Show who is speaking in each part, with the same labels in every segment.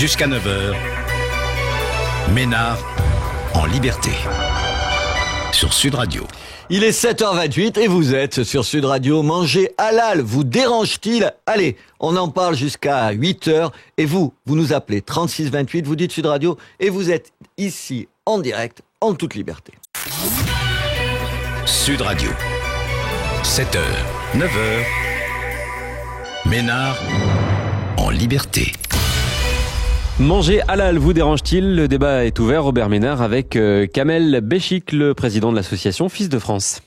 Speaker 1: Jusqu'à 9 h, Ménard en liberté. Sur Sud Radio.
Speaker 2: Il est 7h28 et vous êtes sur Sud Radio. Manger halal vous dérange-t-il? Allez, on en parle jusqu'à 8h. Et vous nous appelez 3628, vous dites Sud Radio et vous êtes ici en direct, en toute liberté.
Speaker 1: Sud Radio. 7h, 9h. Ménard en liberté.
Speaker 3: Manger halal vous dérange-t-il? Le débat est ouvert. Robert Ménard avec Kamel Béchik, le président de l'association Fils de France.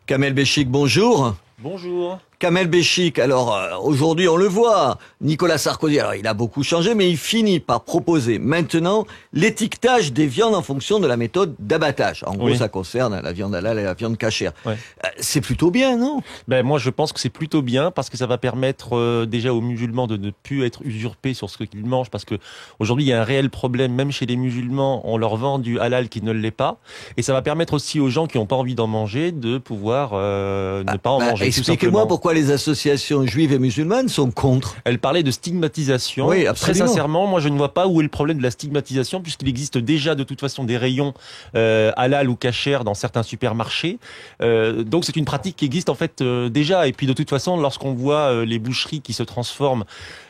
Speaker 2: Kamel Béchik, bonjour.
Speaker 4: Bonjour.
Speaker 2: Kamel Béchik, alors aujourd'hui on le voit, Nicolas Sarkozy, alors il a beaucoup changé, mais il finit par proposer maintenant l'étiquetage des viandes en fonction de la méthode d'abattage. En gros, ça concerne la viande halal et la viande cachère. Ouais. C'est plutôt bien, non?
Speaker 4: Moi je pense que c'est plutôt bien parce que ça va permettre déjà aux musulmans de ne plus être usurpés sur ce qu'ils mangent, parce que aujourd'hui il y a un réel problème, même chez les musulmans, on leur vend du halal qui ne l'est pas, et ça va permettre aussi aux gens qui n'ont pas envie d'en manger de pouvoir ne pas en manger.
Speaker 2: Expliquez-moi pourquoi les associations juives et musulmanes sont contre.
Speaker 4: Elle parlait de stigmatisation.
Speaker 2: Oui,
Speaker 4: très sincèrement, moi je ne vois pas où est le problème de la stigmatisation, puisqu'il existe déjà de toute façon des rayons halal ou kasher dans certains supermarchés. Donc c'est une pratique qui existe en fait déjà. Et puis de toute façon, lorsqu'on voit les boucheries qui se transforment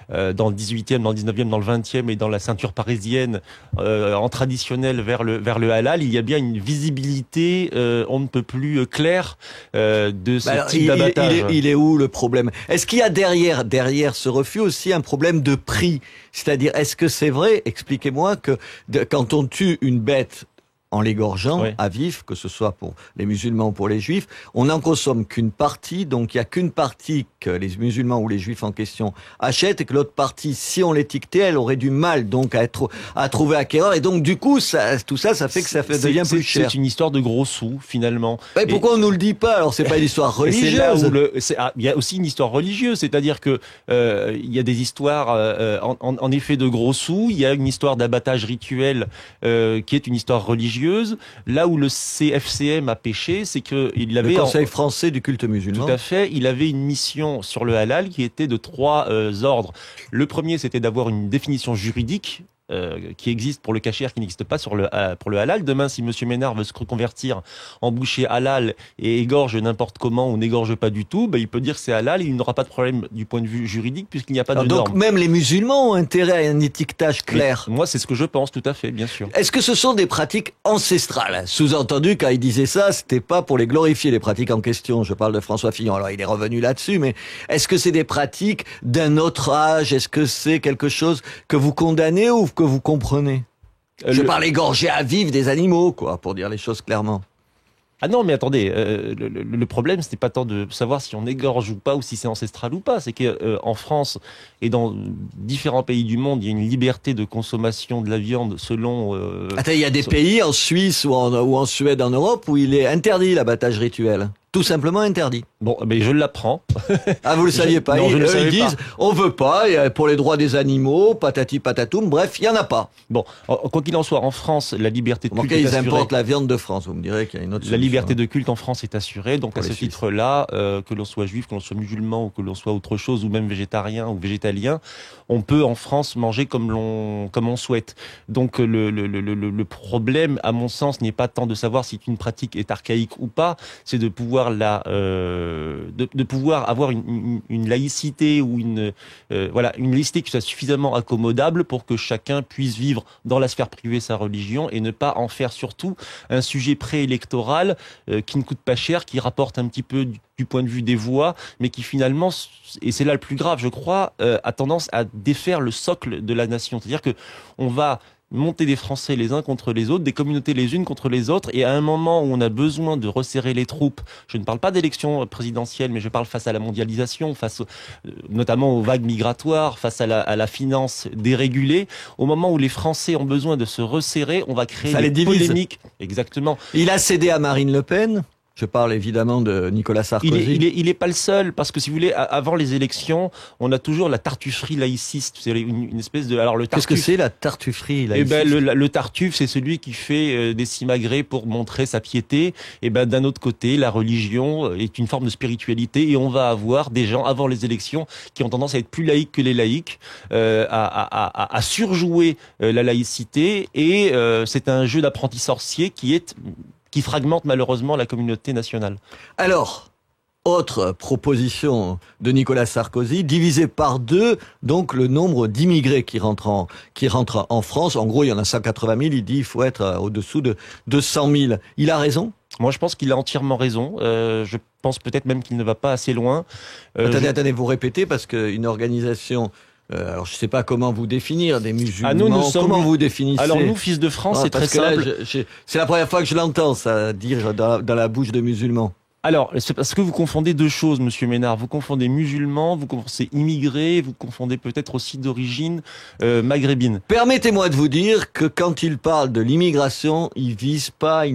Speaker 4: dans le 18e, dans le 19e, dans le 20e et dans la ceinture parisienne en traditionnel vers le halal, il y a bien une visibilité on ne peut plus claire de ce type d'abattage.
Speaker 2: Il est où le problème? Est-ce qu'il y a derrière ce refus aussi un problème de prix? C'est-à-dire, est-ce que c'est vrai, expliquez-moi, que quand on tue une bête en l'égorgeant à vif, que ce soit pour les musulmans ou pour les juifs, on n'en consomme qu'une partie, donc il n'y a qu'une partie que les musulmans ou les juifs en question achètent, et que l'autre partie, si on l'étiquetait, elle aurait du mal donc à trouver acquéreur, et donc du coup, tout ça fait que ça devient plus cher.
Speaker 4: C'est une histoire de gros sous, finalement.
Speaker 2: Pourquoi on nous le dit pas? Alors c'est pas une histoire religieuse.
Speaker 4: Il y a aussi une histoire religieuse, c'est-à-dire que il y a des histoires en effet de gros sous, il y a une histoire d'abattage rituel qui est une histoire religieuse. Là où le CFCM a péché, c'est que il avait
Speaker 2: le Conseil français du culte musulman.
Speaker 4: Tout à fait. Il avait une mission sur le halal qui était de 3 ordres. Le premier, c'était d'avoir une définition juridique qui existe pour le kasher, qui n'existe pas pour le halal. Demain, si Monsieur Ménard veut se reconvertir en boucher halal et égorge n'importe comment ou n'égorge pas du tout, il peut dire que c'est halal et il n'aura pas de problème du point de vue juridique puisqu'il n'y a pas de norme.
Speaker 2: Donc même les musulmans ont intérêt à un étiquetage clair.
Speaker 4: Mais moi, c'est ce que je pense, tout à fait, bien sûr.
Speaker 2: Est-ce que ce sont des pratiques ancestrales? Sous-entendu, quand il disait ça, c'était pas pour les glorifier, les pratiques en question. Je parle de François Fillon. Alors il est revenu là-dessus, mais est-ce que c'est des pratiques d'un autre âge? Est-ce que c'est quelque chose que vous condamnez ou que vous comprenez? Je parle égorger à vif des animaux, pour dire les choses clairement.
Speaker 4: Ah non, mais attendez, le problème, ce n'est pas tant de savoir si on égorge ou pas, ou si c'est ancestral ou pas. C'est que en France et dans différents pays du monde, il y a une liberté de consommation de la viande selon...
Speaker 2: Attends, il y a des pays, en Suisse ou en Suède, en Europe, où il est interdit l'abattage rituel. Tout simplement interdit.
Speaker 4: Bon, mais je l'apprends.
Speaker 2: Ah, vous le saviez pas?
Speaker 4: Non, je ne savais
Speaker 2: ils disent, on veut pas, pour les droits des animaux, patati patatoum, bref, il y en a pas.
Speaker 4: Bon, quoi qu'il en soit, en France, la liberté de culte
Speaker 2: est assurée. Ils importent la viande de France, vous me direz qu'il y a une autre solution.
Speaker 4: La liberté de culte en France est assurée, donc à ce titre-là, que l'on soit juif, que l'on soit musulman, ou que l'on soit autre chose, ou même végétarien ou végétalien, on peut en France manger comme on souhaite. Donc le problème, à mon sens, n'est pas tant de savoir si une pratique est archaïque ou pas, c'est de pouvoir de pouvoir avoir une laïcité ou une laïcité qui soit suffisamment accommodable pour que chacun puisse vivre dans la sphère privée sa religion et ne pas en faire surtout un sujet préélectoral qui ne coûte pas cher, qui rapporte un petit peu du point de vue des voix, mais qui finalement, et c'est là le plus grave je crois, a tendance à défaire le socle de la nation. C'est-à-dire que on va monter des Français les uns contre les autres, des communautés les unes contre les autres, et à un moment où on a besoin de resserrer les troupes, je ne parle pas d'élection présidentielle, mais je parle face à la mondialisation, face notamment aux vagues migratoires, face à la finance dérégulée, au moment où les Français ont besoin de se resserrer, on va créer des polémiques. Exactement.
Speaker 2: Il a cédé à Marine Le Pen. Je parle évidemment de Nicolas Sarkozy.
Speaker 4: Il est pas le seul, parce que si vous voulez, avant les élections, on a toujours la tartufferie laïciste. C'est une espèce de... Alors, le
Speaker 2: Qu'est-ce que c'est la tartufferie laïciste?
Speaker 4: Le tartuffe, c'est celui qui fait des simagrées pour montrer sa piété. D'un autre côté, la religion est une forme de spiritualité, et on va avoir des gens avant les élections qui ont tendance à être plus laïcs que les laïcs, à surjouer la laïcité, et c'est un jeu d'apprenti sorcier qui fragmente malheureusement la communauté nationale.
Speaker 2: Alors, autre proposition de Nicolas Sarkozy, diviser par 2 donc le nombre d'immigrés qui rentrent en France. En gros, il y en a 180 000, il dit il faut être au-dessous de 200 000. Il a raison?
Speaker 4: Moi, je pense qu'il a entièrement raison. Je pense peut-être même qu'il ne va pas assez loin.
Speaker 2: Attendez, vous répétez, parce qu'une organisation... alors je sais pas comment vous définir des musulmans. Comment vous définissez?
Speaker 4: Alors nous, Fils de France, c'est très simple.
Speaker 2: C'est la première fois que je l'entends ça dire dans la bouche de musulmans.
Speaker 4: Alors, c'est parce que vous confondez deux choses, Monsieur Ménard. Vous confondez musulmans, vous confondez immigrés, vous confondez peut-être aussi d'origine maghrébine.
Speaker 2: Permettez-moi de vous dire que quand il parle de l'immigration, il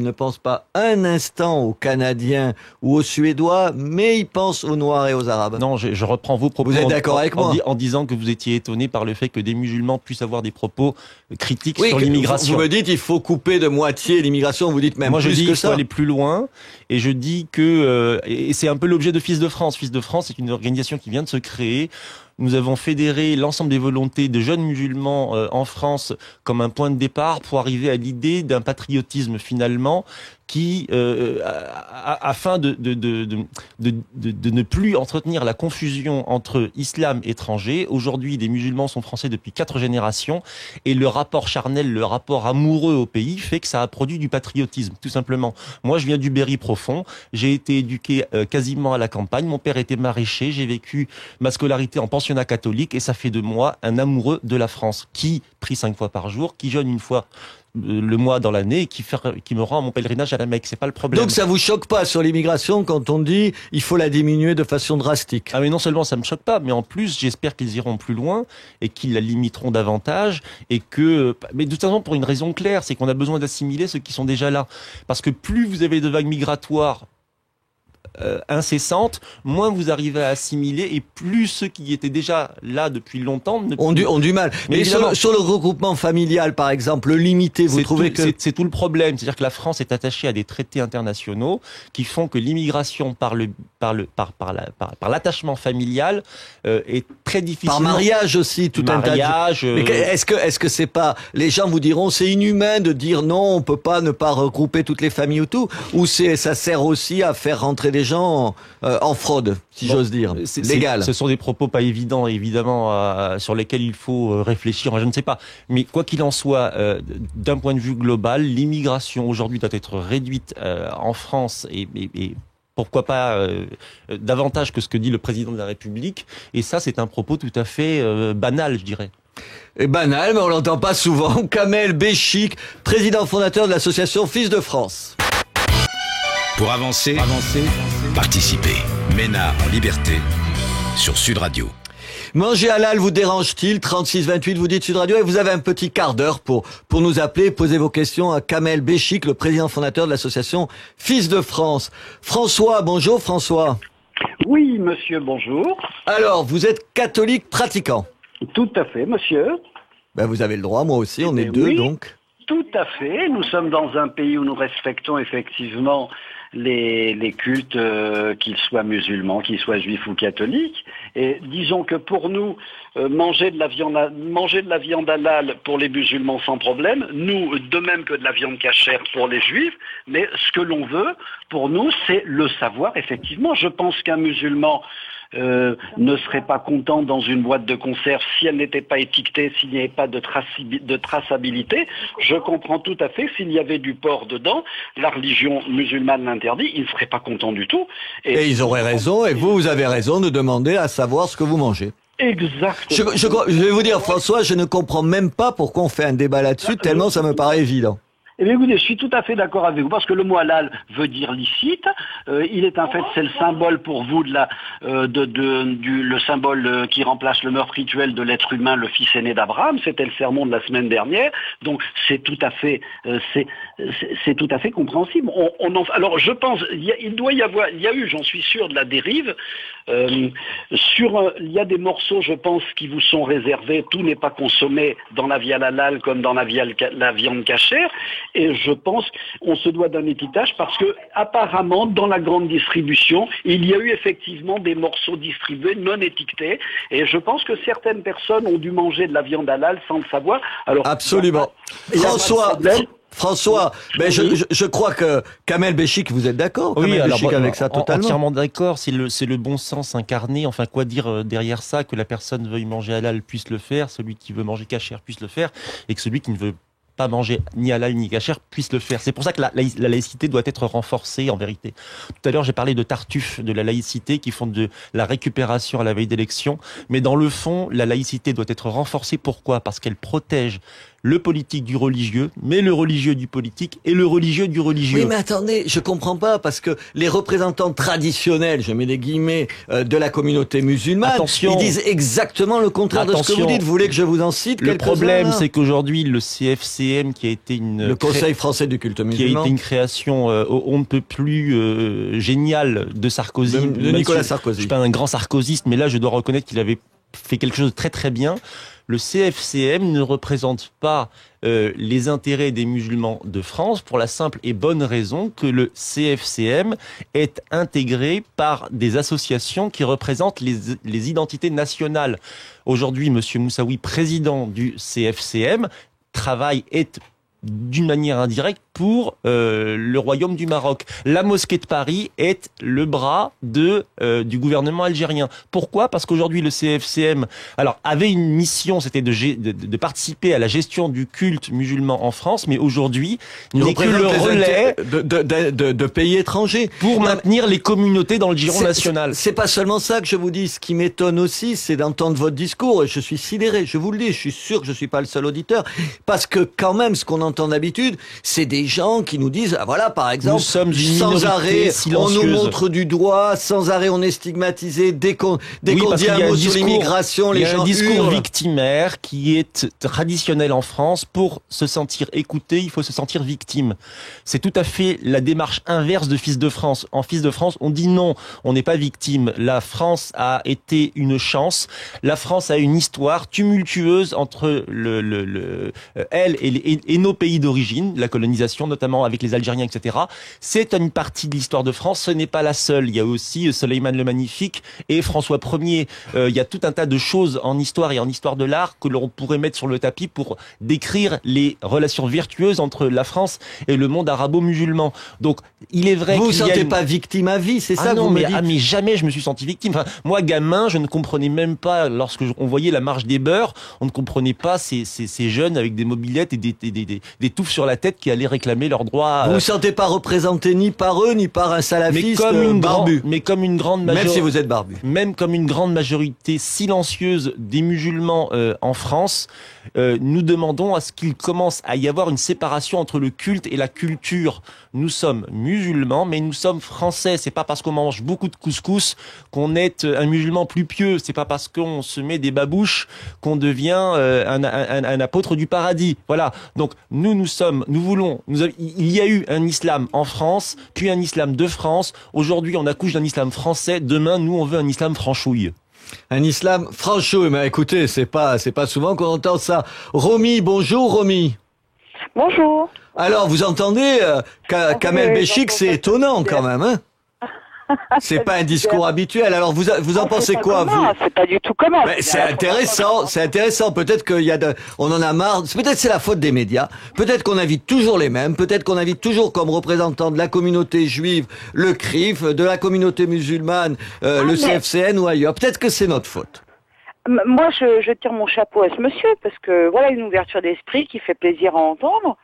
Speaker 2: ne pense pas un instant aux Canadiens ou aux Suédois, mais il pense aux Noirs et aux Arabes.
Speaker 4: Non, je reprends vos propos.
Speaker 2: Vous êtes d'accord avec moi?
Speaker 4: En disant que vous étiez étonné par le fait que des musulmans puissent avoir des propos critiques sur l'immigration.
Speaker 2: Vous me dites il faut couper de moitié l'immigration, vous dites même
Speaker 4: moi,
Speaker 2: plus que ça.
Speaker 4: Moi je dis qu'il faut aller plus loin, et je dis que et c'est un peu l'objet de Fils de France. Fils de France, c'est une organisation qui vient de se créer. Nous avons fédéré l'ensemble des volontés de jeunes musulmans en France comme un point de départ pour arriver à l'idée d'un patriotisme finalement qui, afin de ne plus entretenir la confusion entre islam et étranger. Aujourd'hui, les musulmans sont français depuis 4 générations, et le rapport charnel, le rapport amoureux au pays fait que ça a produit du patriotisme, tout simplement. Moi, je viens du Berry profond, j'ai été éduqué quasiment à la campagne, mon père était maraîcher, j'ai vécu ma scolarité en pensionnat catholique, et ça fait de moi un amoureux de la France, qui prie 5 fois par jour, qui jeûne 1 fois le mois dans l'année, et qui me rend mon pèlerinage à la Mecque. C'est pas le problème.
Speaker 2: Donc ça vous choque pas sur l'immigration quand on dit il faut la diminuer de façon drastique?
Speaker 4: Ah mais non seulement ça me choque pas, mais en plus j'espère qu'ils iront plus loin et qu'ils la limiteront davantage, mais de toute façon pour une raison claire, c'est qu'on a besoin d'assimiler ceux qui sont déjà là. Parce que plus vous avez de vagues migratoires incessantes, moins vous arrivez à assimiler, et plus ceux qui étaient déjà là depuis longtemps
Speaker 2: ont du mal. Mais sur le regroupement familial, par exemple, le limiter, vous trouvez que...
Speaker 4: C'est tout le problème. C'est-à-dire que la France est attachée à des traités internationaux qui font que l'immigration par l'attachement familial est très difficile.
Speaker 2: Par mariage aussi, tout un tas de... Mais est-ce que c'est pas... Les gens vous diront c'est inhumain de dire non, on peut pas ne pas regrouper toutes les familles ou tout, ou ça sert aussi à faire rentrer des gens en fraude, si j'ose dire, légal.
Speaker 4: Ce sont des propos pas évidents, évidemment, sur lesquels il faut réfléchir, je ne sais pas. Mais quoi qu'il en soit, d'un point de vue global, l'immigration aujourd'hui doit être réduite en France, et pourquoi pas davantage que ce que dit le président de la République. Et ça, c'est un propos tout à fait banal, je dirais.
Speaker 2: Et banal, mais on l'entend pas souvent. Kamel Béchik, président fondateur de l'association Fils de France.
Speaker 1: Pour avancer, participez. Ménard en liberté sur Sud Radio.
Speaker 2: Manger halal vous dérange-t-il? 3628, vous dites Sud Radio, et vous avez un petit quart d'heure pour nous appeler, poser vos questions à Kamel Béchik, le président fondateur de l'association Fils de France. François, bonjour François.
Speaker 5: Oui, monsieur, bonjour.
Speaker 2: Alors, vous êtes catholique pratiquant?
Speaker 5: Tout à fait, monsieur.
Speaker 2: Ben, vous avez le droit, moi aussi, on est deux,
Speaker 5: oui,
Speaker 2: donc.
Speaker 5: Tout à fait. Nous sommes dans un pays où nous respectons effectivement les cultes, qu'ils soient musulmans, qu'ils soient juifs ou catholiques. Et disons que pour nous, manger de la viande halal pour les musulmans sans problème, nous, de même que de la viande cachère pour les juifs, mais ce que l'on veut, pour nous, c'est le savoir, effectivement. Je pense qu'un musulman ne serait pas content dans une boîte de conserve si elle n'était pas étiquetée, s'il n'y avait pas de traçabilité. Je comprends tout à fait, s'il y avait du porc dedans, la religion musulmane l'interdit, ils ne seraient pas contents du tout.
Speaker 2: Et ils auraient raison, et vous avez raison de demander à savoir ce que vous mangez.
Speaker 5: Exactement.
Speaker 2: Je vais vous dire, François, je ne comprends même pas pourquoi on fait un débat là-dessus, tellement ça me paraît évident.
Speaker 5: Eh bien, écoutez, je suis tout à fait d'accord avec vous, parce que le mot halal veut dire licite. Il est en fait, c'est le symbole pour vous le symbole qui remplace le meurtre rituel de l'être humain, le fils aîné d'Abraham. C'était le sermon de la semaine dernière. Donc, c'est tout à fait compréhensible. Alors, je pense, il y a eu, j'en suis sûr, de la dérive. Il y a des morceaux, je pense, qui vous sont réservés. Tout n'est pas consommé dans la viande halal comme dans la viande cachère. Et je pense qu'on se doit d'un étiquetage parce que, apparemment, dans la grande distribution, il y a eu effectivement des morceaux distribués non étiquetés. Et je pense que certaines personnes ont dû manger de la viande halal sans le savoir. Alors,
Speaker 2: absolument. François, mais je crois que Kamel Béchik, vous êtes d'accord?
Speaker 4: Oui,
Speaker 2: alors avec ça totalement.
Speaker 4: Entièrement d'accord. C'est le bon sens incarné. Enfin, quoi dire derrière ça? Que la personne veuille manger halal puisse le faire, celui qui veut manger cachère puisse le faire, et que celui qui ne veut pas manger ni halal ni cachère puisse le faire. C'est pour ça que la laïcité doit être renforcée en vérité. Tout à l'heure, j'ai parlé de Tartuffe, de la laïcité qui font de la récupération à la veille d'élection. Mais dans le fond, la laïcité doit être renforcée. Pourquoi? Parce qu'elle protège le politique du religieux, mais le religieux du politique et le religieux du religieux.
Speaker 2: Oui, mais attendez, je comprends pas, parce que les représentants traditionnels, je mets des guillemets, de la communauté musulmane, ils disent exactement le contraire de ce que vous dites. Vous voulez que je vous en cite quelques-uns?
Speaker 4: Le problème, c'est qu'aujourd'hui, le CFCM, qui a été
Speaker 2: le Conseil français du culte musulman,
Speaker 4: qui a été une création on ne peut plus géniale de Sarkozy,
Speaker 2: de Nicolas Sarkozy.
Speaker 4: Je suis pas un grand sarkozyste, mais là, je dois reconnaître qu'il avait fait quelque chose de très très bien. Le CFCM ne représente pas les intérêts des musulmans de France pour la simple et bonne raison que le CFCM est intégré par des associations qui représentent les identités nationales. Aujourd'hui, Monsieur Moussaoui, président du CFCM, est d'une manière indirecte pour le Royaume du Maroc. La mosquée de Paris est le bras du gouvernement algérien. Pourquoi? Parce qu'aujourd'hui le CFCM avait une mission, c'était de participer à la gestion du culte musulman en France, mais aujourd'hui il n'est que le relais
Speaker 2: de pays étrangers
Speaker 4: pour maintenir les communautés dans le giron national.
Speaker 2: C'est pas seulement ça que je vous dis. Ce qui m'étonne aussi, c'est d'entendre votre discours. Et je suis sidéré, je vous le dis, je suis sûr que je suis pas le seul auditeur, parce que quand même ce qu'on entend d'habitude, c'est des gens qui nous disent, ah voilà, par exemple, sans arrêt, on nous montre du doigt, sans arrêt, on est stigmatisé, dès qu'on dit un mot sur l'immigration, les gens hurlent.
Speaker 4: Il y a un discours victimaire qui est traditionnel en France. Pour se sentir écouté, il faut se sentir victime. C'est tout à fait la démarche inverse de Fils de France. En Fils de France, on dit non, on n'est pas victime. La France a été une chance. La France a une histoire tumultueuse entre elle et nos pays d'origine, la colonisation notamment avec les Algériens, etc. C'est une partie de l'histoire de France, ce n'est pas la seule. Il y a aussi Soleiman le Magnifique et François Ier. Il y a tout un tas de choses en histoire et en histoire de l'art que l'on pourrait mettre sur le tapis pour décrire les relations vertueuses entre la France et le monde arabo-musulman. Donc, il est vrai
Speaker 2: vous vous sentez pas victime à vie, c'est ça?
Speaker 4: Non, mais jamais je me suis senti victime. Enfin, moi, gamin, je ne comprenais même pas, lorsque on voyait la marche des beurs, on ne comprenait pas ces jeunes avec des mobylettes et des touffes sur la tête qui allaient réclamer leurs droits.
Speaker 2: Vous ne vous sentez pas représenté ni par eux, ni par un salafiste barbu.
Speaker 4: Mais comme une grande majorité.
Speaker 2: Même si vous êtes barbu.
Speaker 4: Même comme une grande majorité silencieuse des musulmans en France, nous demandons à ce qu'il commence à y avoir une séparation entre le culte et la culture. Nous sommes musulmans, mais nous sommes français. C'est pas parce qu'on mange beaucoup de couscous qu'on est un musulman plus pieux. C'est pas parce qu'on se met des babouches qu'on devient un apôtre du paradis. Voilà. Donc il y a eu un islam en France, puis un islam de France. Aujourd'hui, on accouche d'un islam français. Demain, nous, on veut un islam franchouille.
Speaker 2: Un islam franchouille. Mais écoutez, c'est pas souvent qu'on entend ça. Romy, bonjour Romy.
Speaker 6: Bonjour.
Speaker 2: Alors, vous entendez, Kamel Béchik, c'est étonnant quand même, hein? C'est pas un discours habituel. Alors, vous en pensez quoi, vous?
Speaker 6: C'est pas du tout commun.
Speaker 2: C'est intéressant. Peut-être on en a marre. Peut-être c'est la faute des médias. Peut-être qu'on invite toujours les mêmes. Peut-être qu'on invite toujours comme représentants de la communauté juive le CRIF, de la communauté musulmane, le CFCN ou ailleurs. Peut-être que c'est notre faute.
Speaker 6: Moi, je tire mon chapeau à ce monsieur parce que voilà une ouverture d'esprit qui fait plaisir à entendre.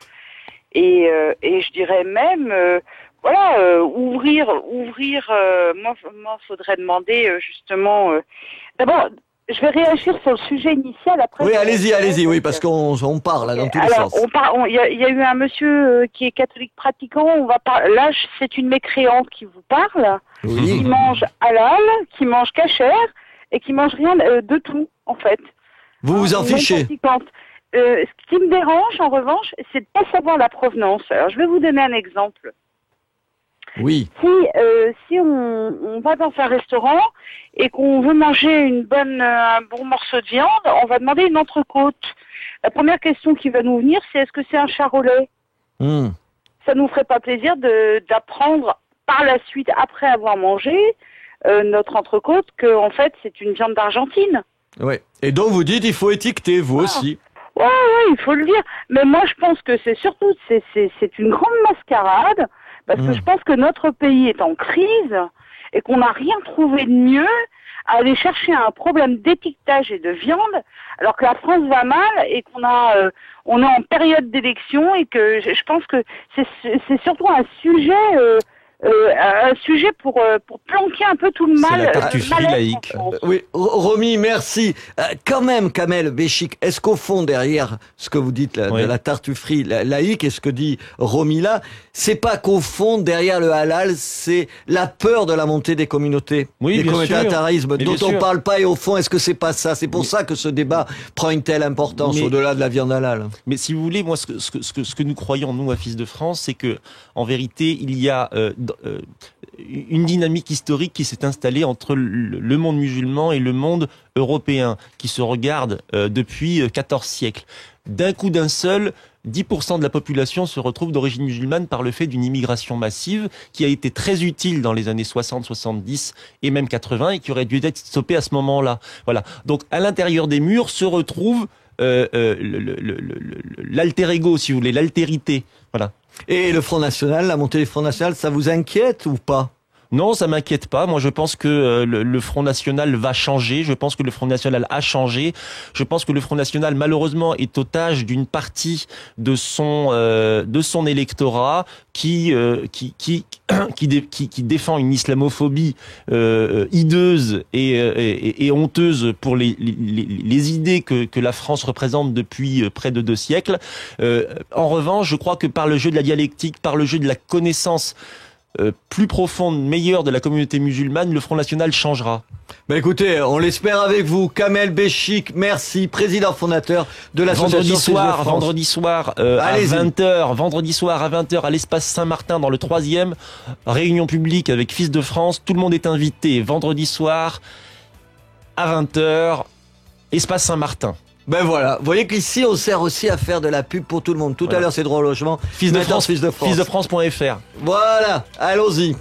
Speaker 6: Et je dirais même, ouvrir. Moi, faudrait demander justement. D'abord, je vais réagir sur le sujet initial après.
Speaker 2: Oui, allez-y, oui, parce qu'on parle là, dans tous les sens.
Speaker 6: Il y a eu un monsieur qui est catholique pratiquant. Là, c'est une mécréante qui vous parle, qui mange halal, qui mange kasher et qui mange rien de tout, en fait.
Speaker 2: Vous vous en fichez.
Speaker 6: Ce qui me dérange, en revanche, c'est de pas savoir la provenance. Alors, je vais vous donner un exemple.
Speaker 2: Oui.
Speaker 6: Si on va dans un restaurant et qu'on veut manger un bon morceau de viande, on va demander une entrecôte. La première question qui va nous venir, c'est est-ce que c'est un charolais ? Ça nous ferait pas plaisir d'apprendre par la suite, après avoir mangé notre entrecôte, que en fait c'est une viande d'Argentine.
Speaker 2: Oui. Et donc vous dites il faut étiqueter, vous aussi.
Speaker 6: Ouais, il faut le dire. Mais moi je pense que c'est surtout c'est une grande mascarade. Parce que je pense que notre pays est en crise et qu'on n'a rien trouvé de mieux à aller chercher un problème d'étiquetage et de viande, alors que la France va mal et on est en période d'élection et que je pense que c'est surtout un sujet pour planquer un peu tout le mal.
Speaker 4: C'est la tartufferie laïque.
Speaker 2: Oui, Romy, merci. Quand même, Kamel Béchik, est-ce qu'au fond, derrière ce que vous dites de la tartufferie laïque et ce que dit Romy là, c'est pas qu'au fond, derrière le halal, c'est la peur de la montée des communautés, des communautarismes dont on parle pas, et au fond, est-ce que c'est pas ça ? C'est pour ça que ce débat prend une telle importance au-delà de la viande halal.
Speaker 4: Mais si vous voulez, moi, ce que nous croyons, nous, à Fils de France, c'est que, en vérité, il y a une dynamique historique qui s'est installée entre le monde musulman et le monde européen, qui se regardent depuis 14 siècles. D'un coup d'un seul, 10% de la population se retrouve d'origine musulmane par le fait d'une immigration massive qui a été très utile dans les années 60, 70 et même 80 et qui aurait dû être stoppée à ce moment-là. Voilà. Donc, à l'intérieur des murs se retrouve l'alter ego, si vous voulez, l'altérité. Voilà.
Speaker 2: Et le Front National, la montée du Front National, ça vous inquiète ou pas ?
Speaker 4: Non, ça m'inquiète pas. Moi, je pense que le Front National va changer. Je pense que le Front National a changé. Je pense que le Front National, malheureusement, est otage d'une partie de son électorat qui défend une islamophobie hideuse et honteuse pour les idées que la France représente depuis près de 2 siècles. En revanche, je crois que par le jeu de la dialectique, par le jeu de la connaissance plus profonde, meilleure de la communauté musulmane, le Front National changera.
Speaker 2: Ben écoutez, on l'espère avec vous. Kamel Béchik, merci, président fondateur de l'association Fils de France.
Speaker 4: Vendredi soir à 20h à l'espace Saint-Martin dans le 3e, réunion publique avec Fils de France. Tout le monde est invité. Vendredi soir à 20h, espace Saint-Martin.
Speaker 2: Ben voilà, vous voyez qu'ici on sert aussi à faire de la pub pour tout le monde. Tout à l'heure c'est droit au logement.
Speaker 4: Fils de France, fils de France.fr.
Speaker 2: Voilà, allons-y.